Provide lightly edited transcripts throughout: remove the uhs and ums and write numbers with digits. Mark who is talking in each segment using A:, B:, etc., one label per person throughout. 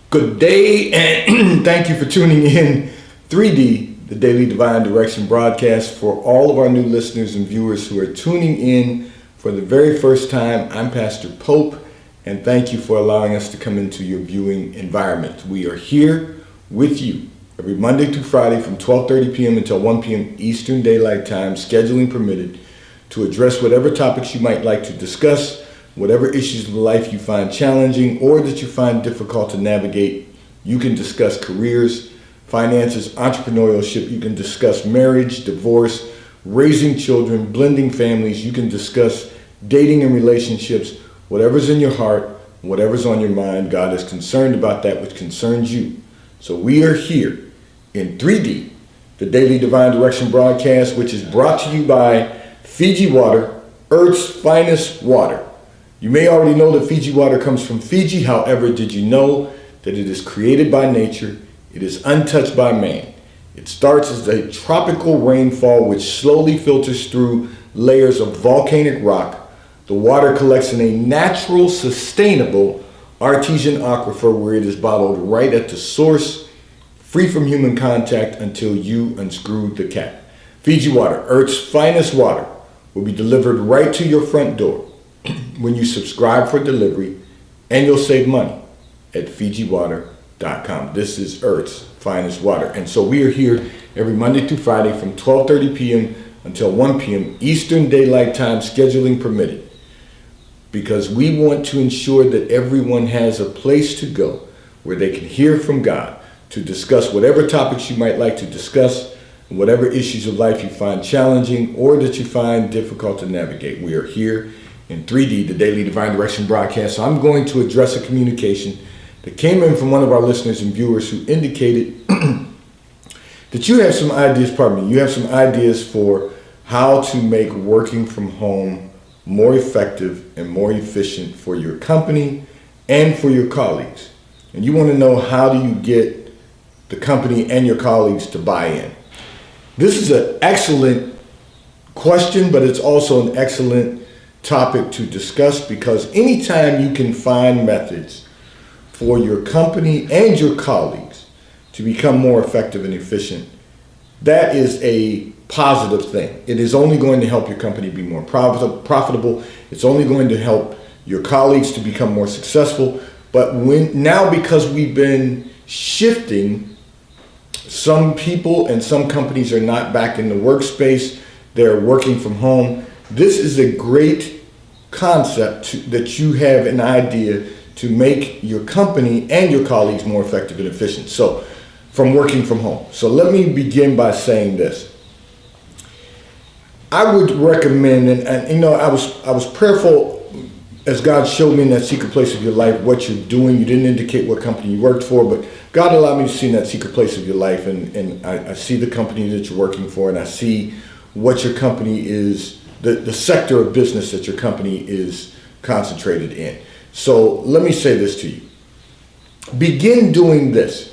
A: Good day, and thank you for tuning in 3D, the Daily Divine Direction broadcast. For all of our new listeners and viewers who are tuning in for the very first time, I'm Pastor Pope, and thank you for allowing us to come into your viewing environment. We are here with you every Monday through Friday from 12:30 p.m. until 1 p.m. Eastern Daylight Time, scheduling permitted, to address whatever topics you might like to discuss, whatever issues of life you find challenging or that you find difficult to navigate. You can discuss careers, finances, entrepreneurship. You can discuss marriage, divorce, raising children, blending families. You can discuss dating and relationships. Whatever's in your heart, whatever's on your mind, God is concerned about that which concerns you. So we are here in 3D, the Daily Divine Direction broadcast, which is brought to you by Fiji Water, Earth's finest water. You may already know that Fiji water comes from Fiji. However, did you know that it is created by nature? It is untouched by man. It starts as a tropical rainfall which slowly filters through layers of volcanic rock. The water collects in a natural, sustainable artesian aquifer where it is bottled right at the source, free from human contact until you unscrew the cap. Fiji Water, Earth's finest water, will be delivered right to your front door when you subscribe for delivery, and you'll save money at FijiWater.com. This is Earth's finest water. And so we are here every Monday through Friday from 12:30 p.m. until 1 p.m. Eastern Daylight Time, scheduling permitted, because we want to ensure that everyone has a place to go where they can hear from God to discuss whatever topics you might like to discuss, whatever issues of life you find challenging or that you find difficult to navigate. We are here in 3D, the Daily Divine Direction broadcast. So I'm going to address a communication that came in from one of our listeners and viewers who indicated that you have some ideas, you have some ideas for how to make working from home more effective and more efficient for your company and for your colleagues. And you want to know, how do you get the company and your colleagues to buy in? This is an excellent question, but it's also an excellent topic to discuss, because anytime you can find methods for your company and your colleagues to become more effective and efficient, that is a positive thing. It is only going to help your company be more profitable. It's only going to help your colleagues to become more successful. But now, because we've been shifting, some people and some companies are not back in the workspace, they're working from home. This is a great concept that you have an idea to make your company and your colleagues more effective and efficient. So, from working from home. So let me begin by saying this. I would recommend, and I was prayerful as God showed me in that secret place of your life what you're doing. You didn't indicate what company you worked for, but God allowed me to see in that secret place of your life, and I see the company that you're working for, and I see what your company is, the sector of business that your company is concentrated in. So let me say this to you. Begin doing this.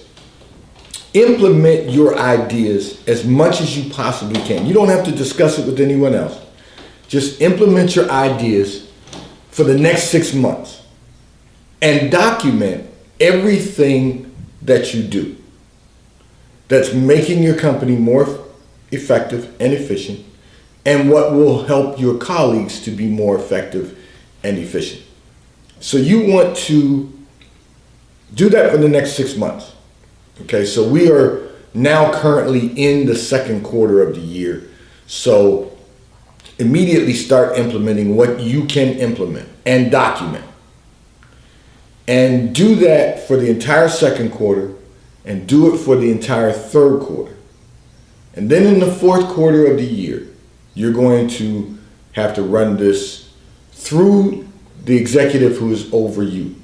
A: Implement your ideas as much as you possibly can. You don't have to discuss it with anyone else. Just implement your ideas for the next 6 months and document everything that you do that's making your company more effective and efficient, and what will help your colleagues to be more effective and efficient. So you want to do that for the next 6 months. Okay, so we are now currently in the second quarter of the year. So immediately start implementing what you can implement and document. And do that for the entire second quarter, and do it for the entire third quarter. And then in the fourth quarter of the year, you're going to have to run this through the executive who is over you.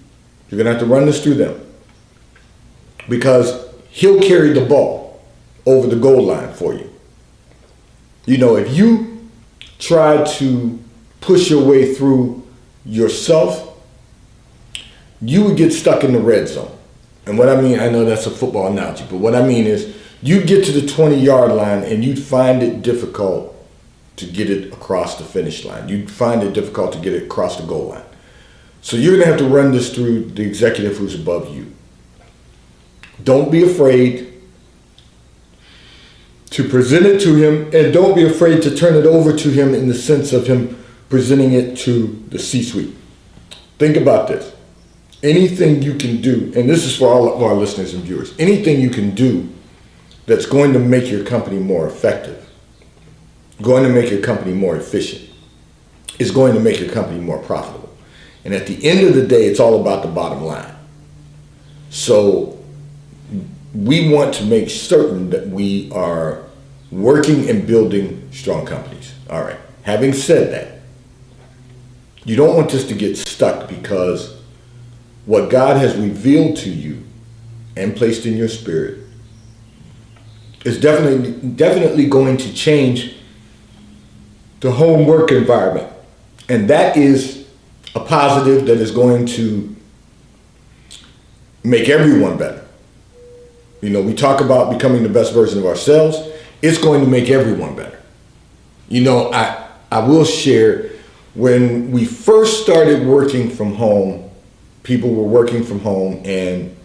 A: You're going to have to run this through them, because he'll carry the ball over the goal line for you. If you try to push your way through yourself, you would get stuck in the red zone. And what I mean, I know that's a football analogy, but what I mean is you'd get to the 20-yard line and you'd find it difficult to get it across the finish line. You'd find it difficult to get it across the goal line. So you're going to have to run this through the executive who's above you. Don't be afraid to present it to him, and don't be afraid to turn it over to him in the sense of him presenting it to the C-suite. Think about this. Anything you can do, and this is for all of our listeners and viewers, anything you can do that's going to make your company more effective, going to make your company more efficient, is going to make your company more profitable. And at the end of the day, it's all about the bottom line. So we want to make certain that we are working and building strong companies. All right. Having said that, you don't want this to get stuck, because what God has revealed to you and placed in your spirit is definitely going to change the home work environment. And that is a positive that is going to make everyone better. You know, we talk about becoming the best version of ourselves. It's going to make everyone better. You know, I will share, when we first started working from home, people were working from home and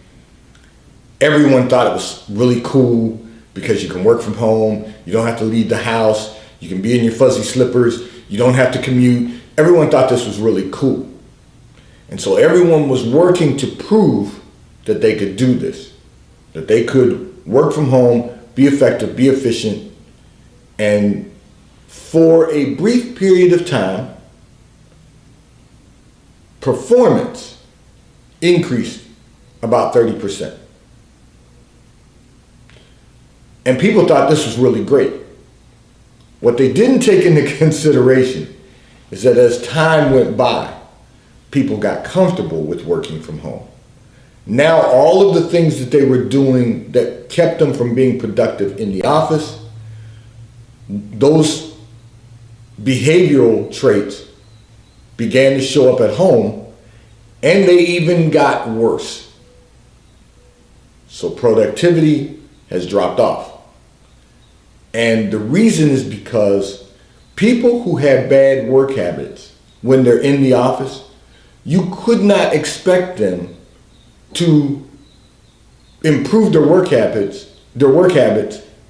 A: everyone thought it was really cool because you can work from home. You don't have to leave the house. You can be in your fuzzy slippers. You don't have to commute. Everyone thought this was really cool. And so everyone was working to prove that they could do this, that they could work from home, be effective, be efficient. And for a brief period of time, performance increased about 30%. And people thought this was really great. What they didn't take into consideration is that as time went by, people got comfortable with working from home. Now all of the things that they were doing that kept them from being productive in the office, those behavioral traits began to show up at home, and they even got worse. So productivity has dropped off. And the reason is because people who have bad work habits when they're in the office, you could not expect them to improve their work habits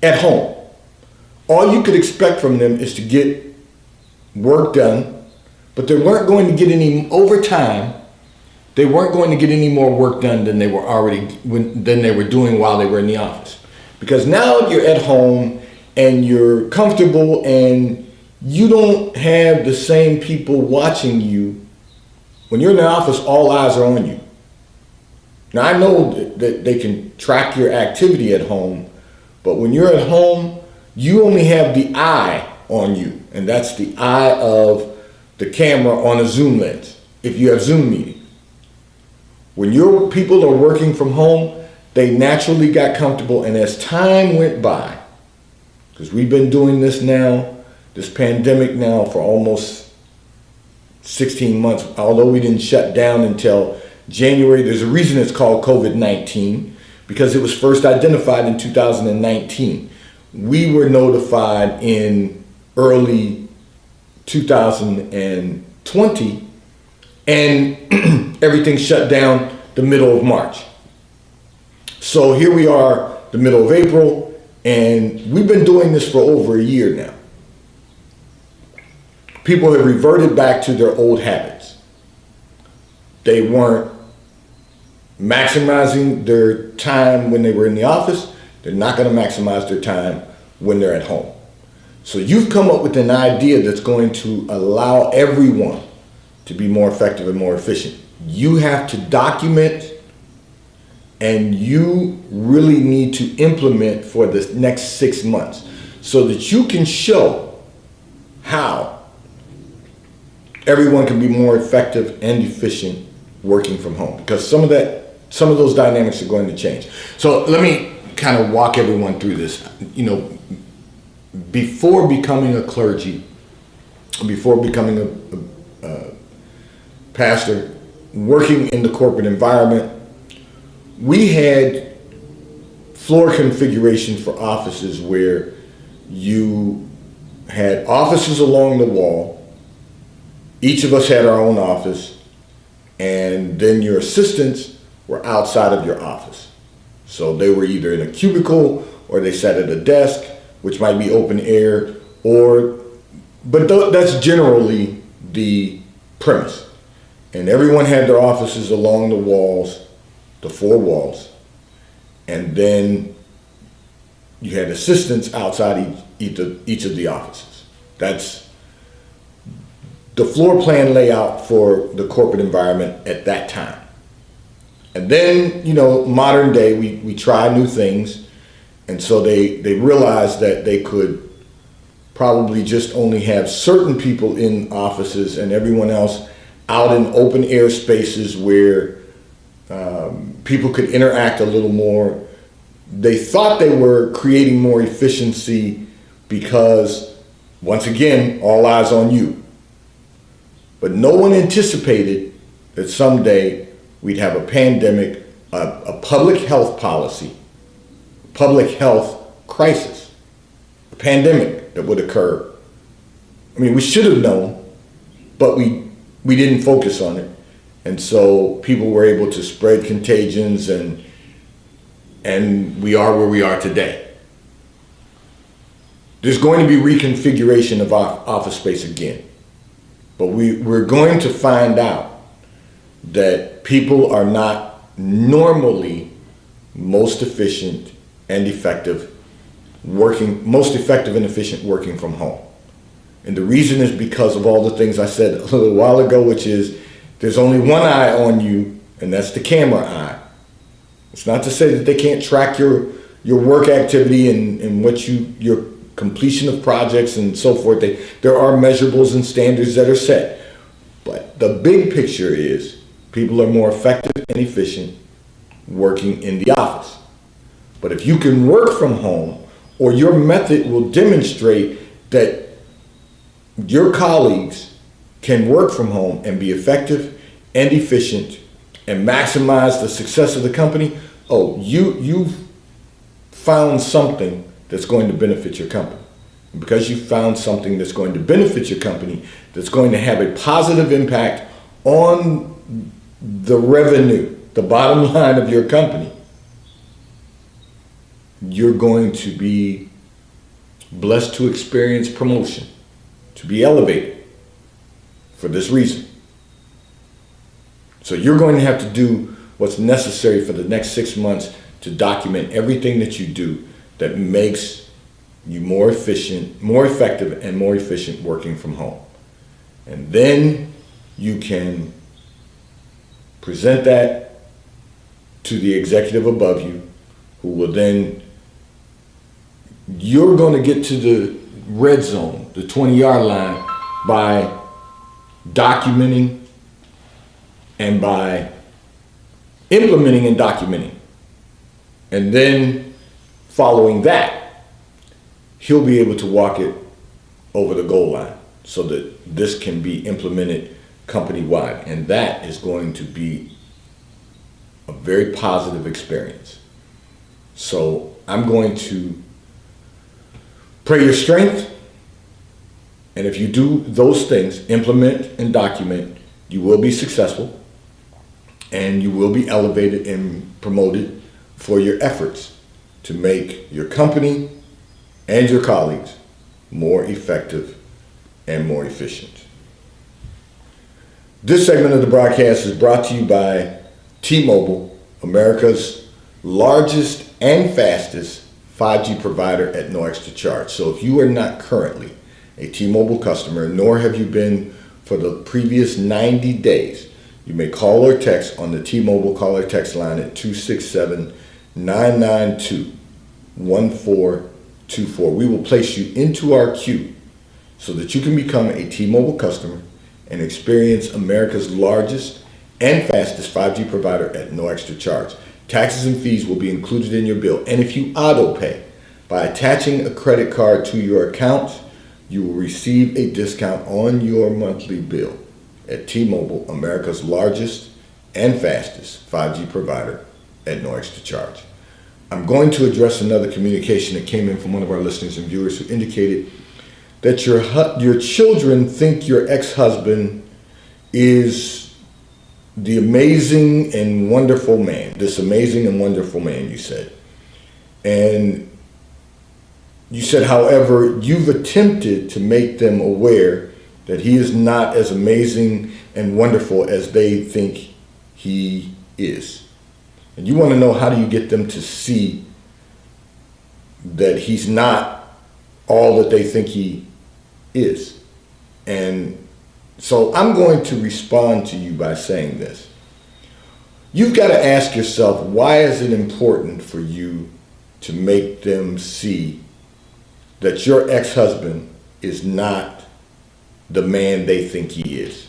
A: at home. All you could expect from them is to get work done, but they weren't going to get any over time. They weren't going to get any more work done than they were doing while they were in the office. Because now you're at home and you're comfortable and you don't have the same people watching you. When you're in the office, all eyes are on you. Now I know that they can track your activity at home, but when you're at home, you only have the eye on you, and that's the eye of the camera on a Zoom lens, if you have Zoom meetings. When your people are working from home, they naturally got comfortable, and as time went by, because we've been doing this now, this pandemic now, for almost 16 months, although we didn't shut down until January. There's a reason it's called COVID-19, because it was first identified in 2019. We were notified in early 2020, and everything shut down the middle of March. So here we are, the middle of April, and we've been doing this for over a year now. People have reverted back to their old habits. They weren't maximizing their time when they were in the office. They're not going to maximize their time when they're at home. So you've come up with an idea that's going to allow everyone to be more effective and more efficient. You have to document, and you really need to implement for the next 6 months so that you can show how everyone can be more effective and efficient working from home, because some of those dynamics are going to change. So let me kind of walk everyone through this. You know, before becoming a clergy, before becoming a pastor, working in the corporate environment, we had floor configurations for offices where you had offices along the wall. Each of us had our own office, and then your assistants were outside of your office. So they were either in a cubicle or they sat at a desk, which might be open air, that's generally the premise. And everyone had their offices along the walls, the four walls, and then you had assistants outside each of the offices. That's the floor plan layout for the corporate environment at that time. And then, modern day, we try new things. And so they realized that they could probably just only have certain people in offices and everyone else out in open air spaces where people could interact a little more. They thought they were creating more efficiency because, once again, all eyes on you. But no one anticipated that someday we'd have a pandemic, a public health policy, public health crisis, a pandemic that would occur. I mean, we should have known, but we didn't focus on it. And so people were able to spread contagions and we are where we are today. There's going to be reconfiguration of office space again. But we're going to find out that people are not normally most effective and efficient working from home. And the reason is because of all the things I said a little while ago, which is there's only one eye on you, and that's the camera eye. It's not to say that they can't track your work activity and your completion of projects and so forth. There are measurables and standards that are set. But the big picture is people are more effective and efficient working in the office. But if you can work from home, or your method will demonstrate that your colleagues can work from home and be effective and efficient and maximize the success of the company, you've found something that's going to benefit your company. And because you found something that's going to benefit your company, that's going to have a positive impact on the revenue, the bottom line of your company, you're going to be blessed to experience promotion, to be elevated for this reason. So you're going to have to do what's necessary for the next 6 months to document everything that you do that makes you more efficient, more effective, and more efficient working from home. And then you can present that to the executive above you, who will then, you're going to get to the red zone, the 20-yard line, by documenting and by implementing and documenting. And then following that, he'll be able to walk it over the goal line so that this can be implemented company-wide. And that is going to be a very positive experience. So I'm going to pray your strength. And if you do those things, implement and document, you will be successful and you will be elevated and promoted for your efforts to make your company and your colleagues more effective and more efficient. This segment of the broadcast is brought to you by T-Mobile, America's largest and fastest 5G provider at no extra charge. So if you are not currently a T-Mobile customer, nor have you been for the previous 90 days, you may call or text on the T-Mobile call or text line at 267-992-1424. We will place you into our queue so that you can become a T-Mobile customer and experience America's largest and fastest 5G provider at no extra charge. Taxes and fees will be included in your bill. And if you auto pay by attaching a credit card to your account, you will receive a discount on your monthly bill at T-Mobile, America's largest and fastest 5G provider at no extra charge. I'm going to address another communication that came in from one of our listeners and viewers who indicated that your children think your ex-husband is the amazing and wonderful man, this amazing and wonderful man, you said. And you said, however, you've attempted to make them aware that he is not as amazing and wonderful as they think he is. And you want to know, how do you get them to see that he's not all that they think he is? And so I'm going to respond to you by saying this. You've got to ask yourself, why is it important for you to make them see that your ex-husband is not the man they think he is?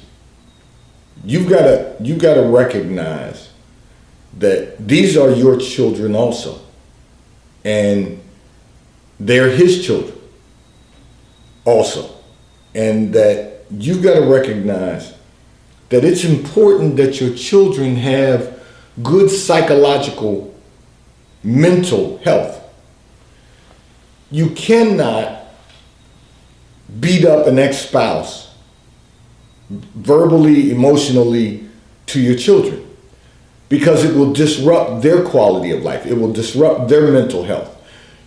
A: You've got to recognize that these are your children also, and they're his children also, and that you've got to recognize that it's important that your children have good psychological, mental health. You cannot beat up an ex-spouse verbally, emotionally to your children, because it will disrupt their quality of life. It will disrupt their mental health.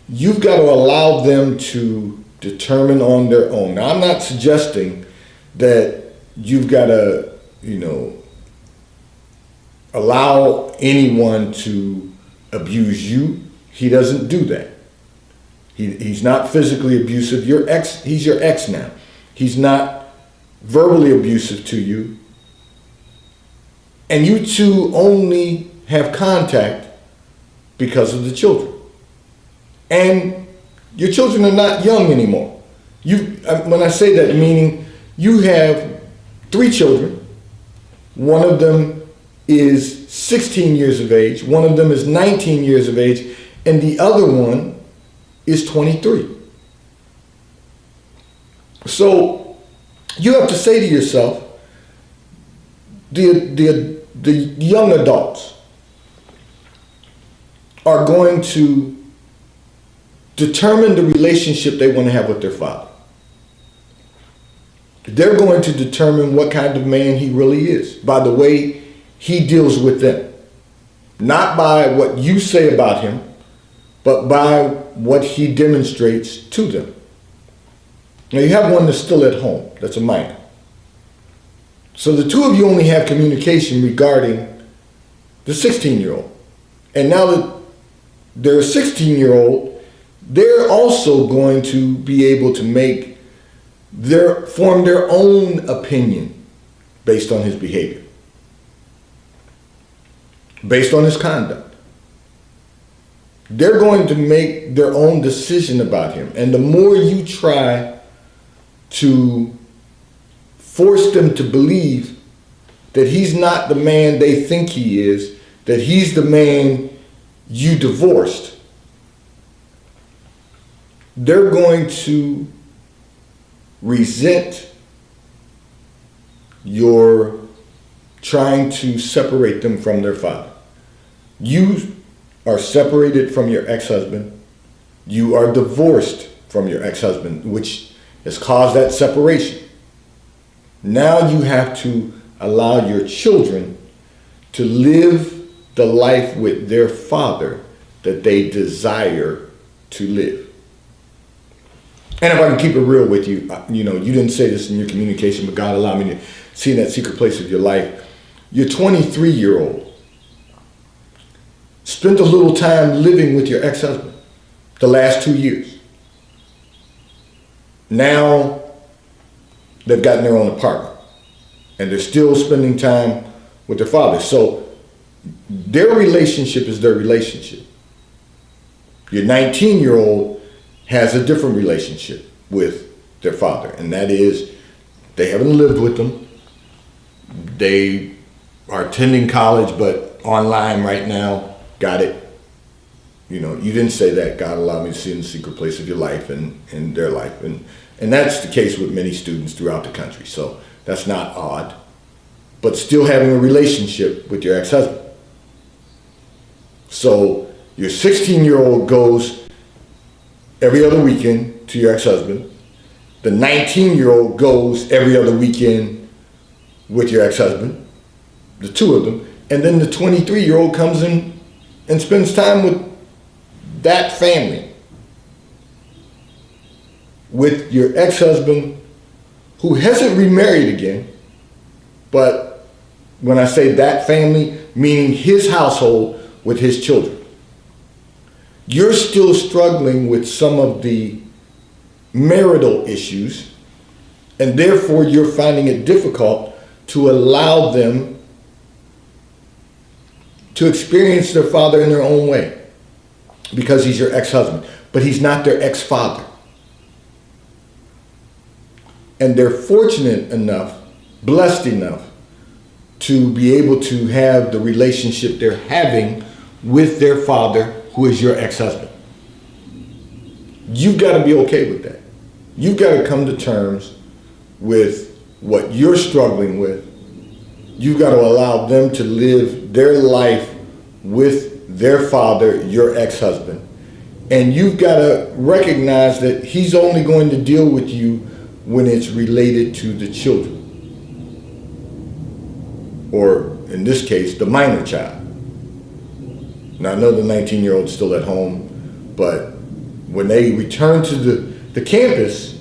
A: You've got to allow them to determine on their own. Now, I'm not suggesting that you've got to, allow anyone to abuse you. He doesn't do that. He's not physically abusive. He's your ex now. He's not verbally abusive to you. And you two only have contact because of the children. And your children are not young anymore. When I say that, meaning you have 3 children. One of them is 16 years of age. One of them is 19 years of age. And the other one is 23. So you have to say to yourself, the young adults are going to determine the relationship they want to have with their father. They're going to determine what kind of man he really is by the way he deals with them. Not by what you say about him, but by what he demonstrates to them. Now, you have one that's still at home, that's a minor. So the two of you only have communication regarding the 16-year-old. And now that they're a 16-year-old, they're also going to be able to form their own opinion based on his behavior, based on his conduct. They're going to make their own decision about him. And the more you try to force them to believe that he's not the man they think he is, that he's the man you divorced, they're going to resent your trying to separate them from their father. You are separated from your ex-husband. You are divorced from your ex-husband, which has caused that separation. Now you have to allow your children to live the life with their father that they desire to live. And if I can keep it real with you, you didn't say this in your communication, but God allowed me to see in that secret place of your life. Your 23-year-old spent a little time living with your ex-husband the last 2 years. Now they've gotten their own apartment and they're still spending time with their father. So their relationship is their relationship. Your 19-year-old has a different relationship with their father, and that is they haven't lived with them. They are attending college, but online right now. Got it. You didn't say that. God allowed me to see in the secret place of your life and their life. And that's the case with many students throughout the country. So that's not odd. But still having a relationship with your ex-husband. So your 16-year-old goes every other weekend to your ex-husband. The 19-year-old goes every other weekend with your ex-husband. the two of them, and then the 23-year-old comes in and spends time with that family, with your ex-husband who hasn't remarried again, but when I say that family, meaning his household with his children. You're still struggling with some of the marital issues, and therefore you're finding it difficult to allow them to experience their father in their own way because he's your ex-husband, but he's not their ex-father. And they're fortunate enough, blessed enough, to be able to have the relationship they're having with their father, who is your ex-husband. You've got to be okay with that. You've got to come to terms with what you're struggling with. You've got to allow them to live their life with their father, your ex-husband. And you've got to recognize that he's only going to deal with you when it's related to the children. Or in this case, the minor child. Now I know the 19-year-old's still at home, but when they return to the campus,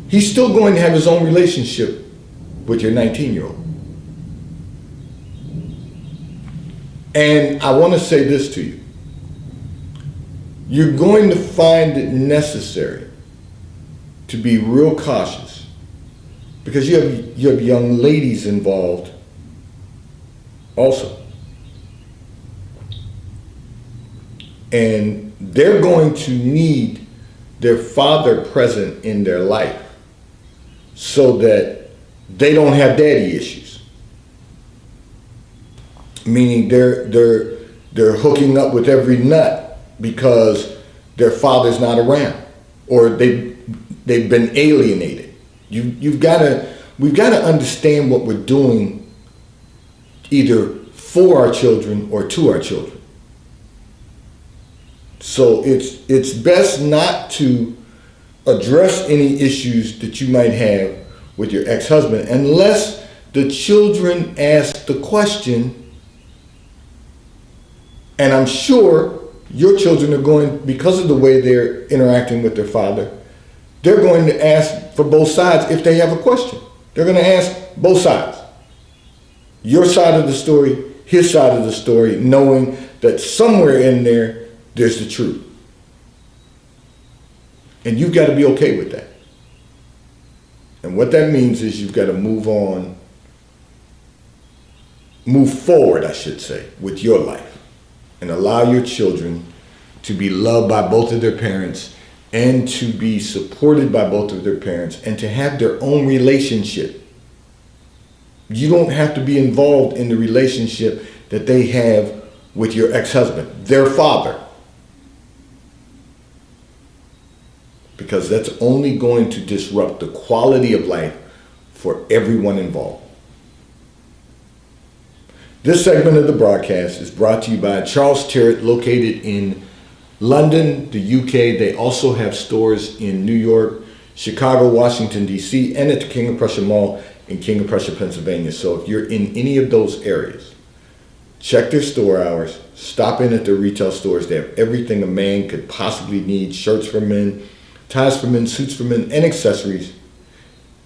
A: he's still going to have his own relationship with your 19-year-old. And I want to say this to you. You're going to find it necessary to be real cautious because you have young ladies involved also. And they're going to need their father present in their life so that they don't have daddy issues. Meaning they're hooking up with every nut because their father's not around or they've been alienated. We've got to understand what we're doing either for our children or to our children. So it's best not to address any issues that you might have with your ex-husband unless the children ask the question. And I'm sure your children are going, because of the way they're interacting with their father, they're going to ask for both sides if they have a question. They're going to ask both sides. Your side of the story, his side of the story, knowing that somewhere in there, there's the truth. And you've got to be okay with that. And what that means is you've got to move forward, I should say, with your life and allow your children to be loved by both of their parents and to be supported by both of their parents and to have their own relationship. You don't have to be involved in the relationship that they have with your ex-husband, their father. Because that's only going to disrupt the quality of life for everyone involved. This segment of the broadcast is brought to you by Charles Tyrwhitt, located in London, the UK. They also have stores in New York, Chicago, Washington, D.C., and at the King of Prussia Mall in King of Prussia, Pennsylvania. So if you're in any of those areas, check their store hours, stop in at their retail stores. They have everything a man could possibly need: shirts for men, ties for men, suits for men, and accessories.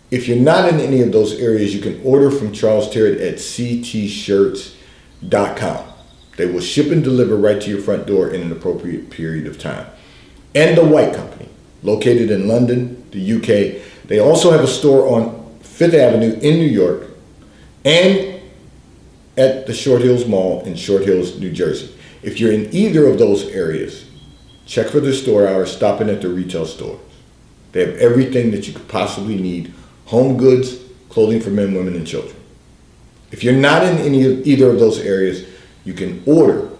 A: If you're not in any of those areas, you can order from Charles Tyrwhitt at ctshirts.com. They will ship and deliver right to your front door in an appropriate period of time. And The White Company, located in London, the UK. They also have a store on Fifth Avenue in New York and at the Short Hills Mall in Short Hills, New Jersey. If you're in either of those areas, check for their store hours, stop in at their retail stores. They have everything that you could possibly need: home goods, clothing for men, women, and children. If you're not in either of those areas, you can order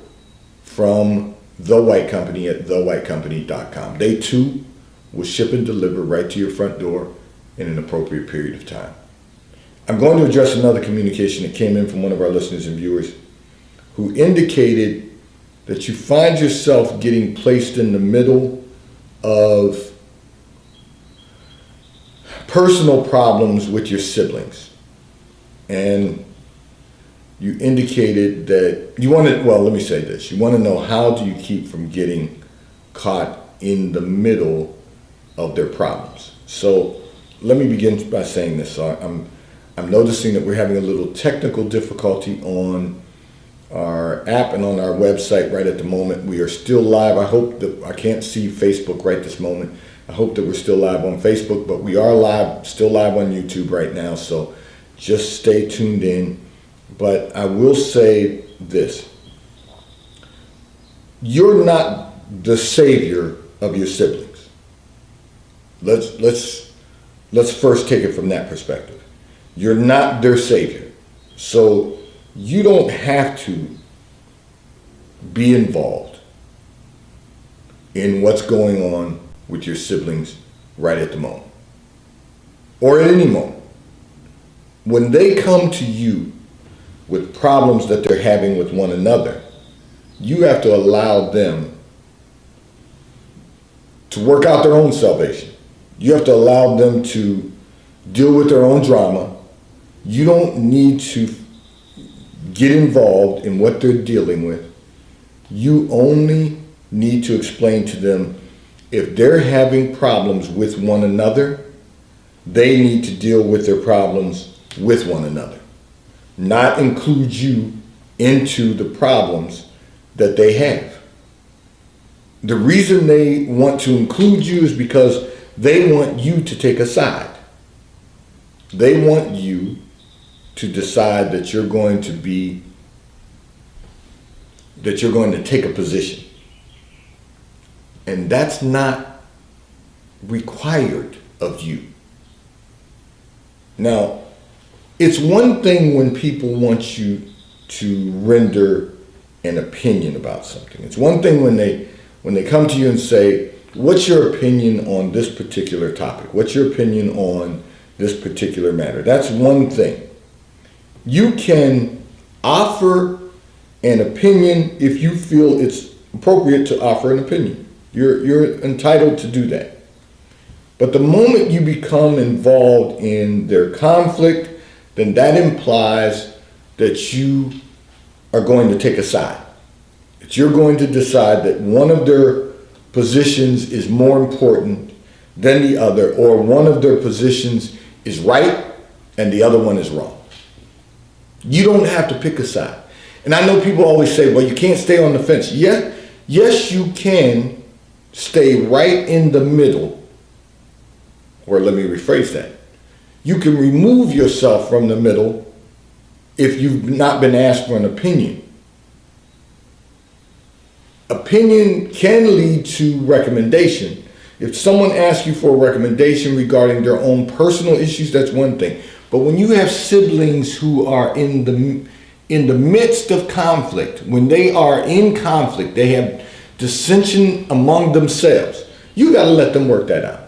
A: from The White Company at thewhitecompany.com. They too will ship and deliver right to your front door in an appropriate period of time. I'm going to address another communication that came in from one of our listeners and viewers who indicated that you find yourself getting placed in the middle of personal problems with your siblings. And you indicated that you wanted, well, let me say this. You want to know, how do you keep from getting caught in the middle of their problems? So let me begin by saying this. So I'm noticing that we're having a little technical difficulty on our app and on our website right at the moment. We are still live. I hope that, I can't see Facebook right this moment. I hope that we're still live on Facebook, but we are live, still live on YouTube right now. So just stay tuned in. But I will say this: you're not the savior of your siblings. Let's first take it from that perspective. You're not their savior. So you don't have to be involved in what's going on with your siblings right at the moment, or at any moment. When they come to you with problems that they're having with one another, you have to allow them to work out their own salvation. You have to allow them to deal with their own drama. You don't need to get involved in what they're dealing with. You only need to explain to them, if they're having problems with one another, they need to deal with their problems with one another, not include you into the problems that they have. The reason they want to include you is because they want you to take a side. They want you to decide that you're going to take a position. And that's not required of you. Now, it's one thing when people want you to render an opinion about something. It's one thing when they come to you and say, what's your opinion on this particular topic? What's your opinion on this particular matter? That's one thing. You can offer an opinion if you feel it's appropriate to offer an opinion. You're entitled to do that. But the moment you become involved in their conflict, then that implies that you are going to take a side. That you're going to decide that one of their positions is more important than the other, or one of their positions is right and the other one is wrong. You don't have to pick a side. And I know people always say, well, you can't stay on the fence. Yes, you can stay right in the middle. Or let me rephrase that. You can remove yourself from the middle if you've not been asked for an opinion. Opinion can lead to recommendation. If someone asks you for a recommendation regarding their own personal issues, that's one thing. But when you have siblings who are in the midst of conflict, when they are in conflict, they have dissension among themselves, you got to let them work that out.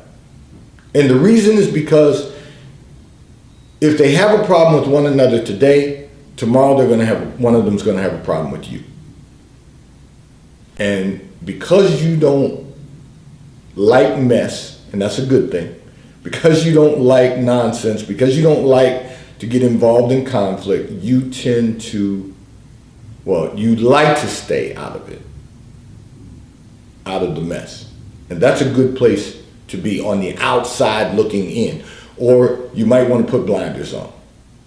A: And the reason is because if they have a problem with one another today, tomorrow one of them's going to have a problem with you. And because you don't like mess, and that's a good thing, because you don't like nonsense, because you don't like to get involved in conflict, you tend to, you like to stay out of it, out of the mess. And that's a good place to be, on the outside looking in. Or you might want to put blinders on.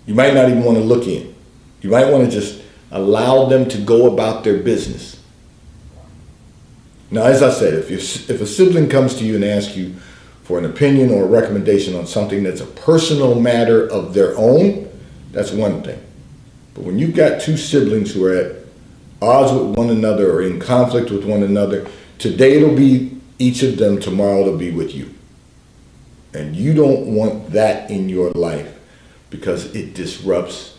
A: You might not even want to look in. You might want to just allow them to go about their business. Now, as I said, if a sibling comes to you and asks you for an opinion or a recommendation on something that's a personal matter of their own, that's one thing. But when you've got two siblings who are at odds with one another or in conflict with one another, today it'll be each of them, tomorrow it'll be with you. And you don't want that in your life, because it disrupts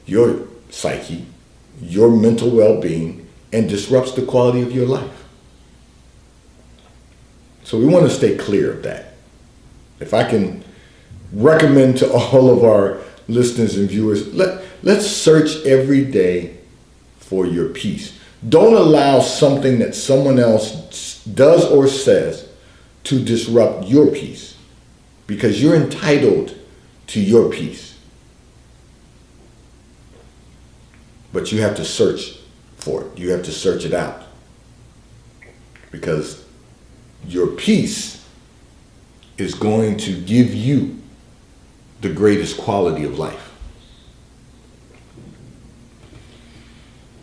A: your psyche, your mental well-being, and disrupts the quality of your life. So we want to stay clear of that. If I can recommend to all of our listeners and viewers, let's search every day for your peace. Don't allow something that someone else does or says to disrupt your peace, because you're entitled to your peace. But you have to search for it. You have to search it out. Because your peace is going to give you the greatest quality of life.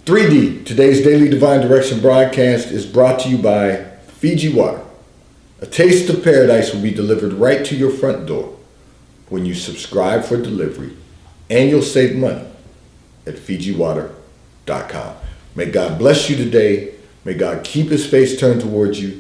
A: 3D, today's Daily Divine Direction broadcast is brought to you by Fiji Water. A taste of paradise will be delivered right to your front door when you subscribe for delivery, and you'll save money at FijiWater.com. May God bless you today. May God keep his face turned towards you.